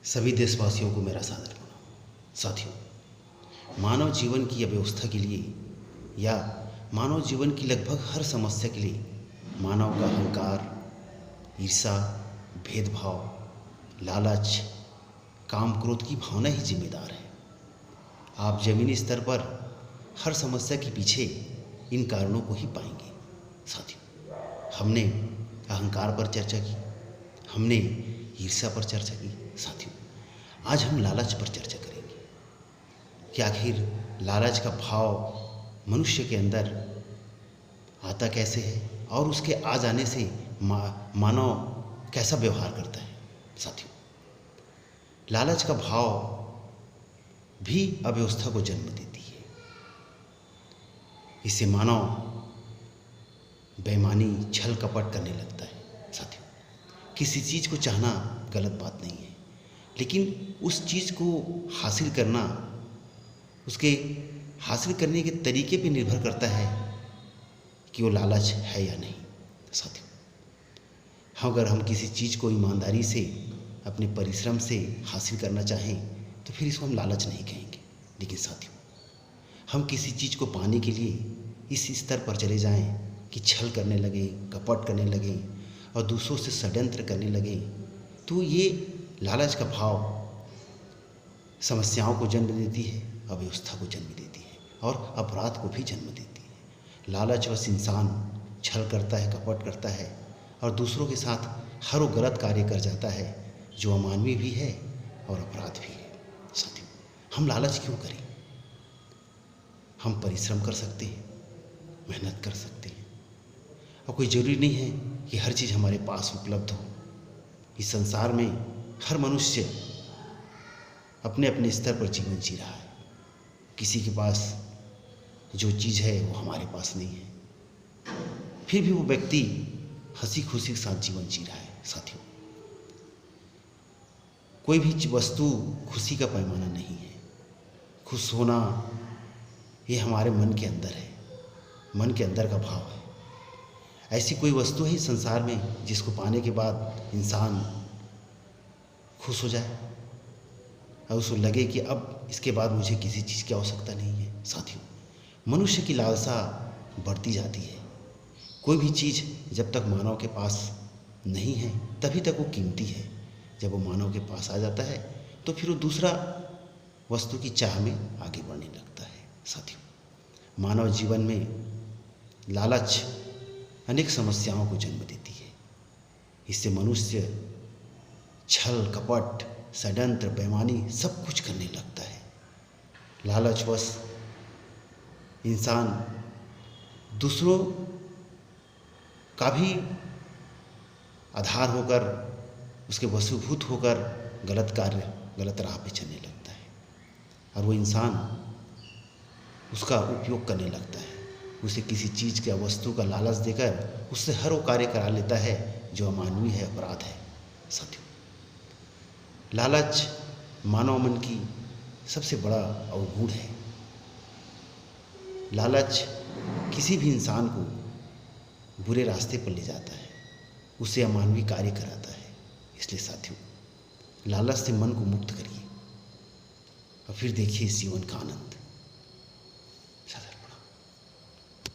सभी देशवासियों को मेरा सादर प्रणाम। साथियों, मानव जीवन की अव्यवस्था के लिए या मानव जीवन की लगभग हर समस्या के लिए मानव का अहंकार, ईर्ष्या, भेदभाव, लालच, काम, क्रोध की भावना ही जिम्मेदार है। आप जमीनी स्तर पर हर समस्या के पीछे इन कारणों को ही पाएंगे। साथियों, हमने अहंकार पर चर्चा की, हमने ईर्ष्या पर चर्चा की। साथियों, आज हम लालच पर चर्चा करेंगे कि आखिर लालच का भाव मनुष्य के अंदर आता कैसे है और उसके आ जाने से मानव कैसा व्यवहार करता है। साथियों, लालच का भाव भी अव्यवस्था को जन्म देती है। इससे मानव बेईमानी, छल कपट करने लगता है। साथियों, किसी चीज़ को चाहना गलत बात नहीं है, लेकिन उस चीज़ को हासिल करना उसके हासिल करने के तरीके पे निर्भर करता है कि वो लालच है या नहीं। साथियों, अगर हम किसी चीज़ को ईमानदारी से अपने परिश्रम से हासिल करना चाहें तो फिर इसको हम लालच नहीं कहेंगे। लेकिन साथियों, हम किसी चीज़ को पाने के लिए इस स्तर पर चले जाएं कि छल करने लगें, कपट करने लगें और दूसरों से षड्यंत्र करने लगें, तो ये लालच का भाव समस्याओं को जन्म देती है, अव्यवस्था को जन्म देती है और अपराध को भी जन्म देती है। लालचवश इंसान छल करता है, कपट करता है और दूसरों के साथ हर वो गलत कार्य कर जाता है जो अमानवीय भी है और अपराध भी है। साथियों, हम लालच क्यों करें? हम परिश्रम कर सकते हैं, मेहनत कर सकते हैं और कोई ज़रूरी नहीं है कि हर चीज़ हमारे पास उपलब्ध हो। इस संसार में हर मनुष्य अपने अपने स्तर पर जीवन जी रहा है। किसी के पास जो चीज़ है वो हमारे पास नहीं है, फिर भी वो व्यक्ति हंसी खुशी के साथ जीवन जी रहा है। साथियों, कोई भी वस्तु खुशी का पैमाना नहीं है। खुश होना ये हमारे मन के अंदर है, मन के अंदर का भाव है। ऐसी कोई वस्तु है इस संसार में जिसको पाने के बाद इंसान खुश हो जाए और उसको लगे कि अब इसके बाद मुझे किसी चीज़ की आवश्यकता नहीं है। साथियों, मनुष्य की लालसा बढ़ती जाती है। कोई भी चीज़ जब तक मानव के पास नहीं है तभी तक वो कीमती है। जब वो मानव के पास आ जाता है तो फिर वो दूसरा वस्तु की चाह में आगे बढ़ने लगता है। साथियों, मानव जीवन में लालच अनेक समस्याओं को जन्म देती है। इससे मनुष्य छल, कपट, षड्यंत्र, बेईमानी सब कुछ करने लगता है। लालचवश इंसान दूसरों का भी आधार होकर, उसके वशीभूत होकर गलत कार्य, गलत राह पे चलने लगता है और वो इंसान उसका उपयोग करने लगता है। उसे किसी चीज़ या वस्तु का लालच देकर उससे हर वो कार्य करा लेता है जो अमानवीय है, अपराध है। साथियों, लालच मानव मन की सबसे बड़ा अवगुण है। लालच किसी भी इंसान को बुरे रास्ते पर ले जाता है, उसे अमानवीय कार्य कराता है। इसलिए साथियों, लालच से मन को मुक्त करिए और फिर देखिए इस जीवन का आनंद।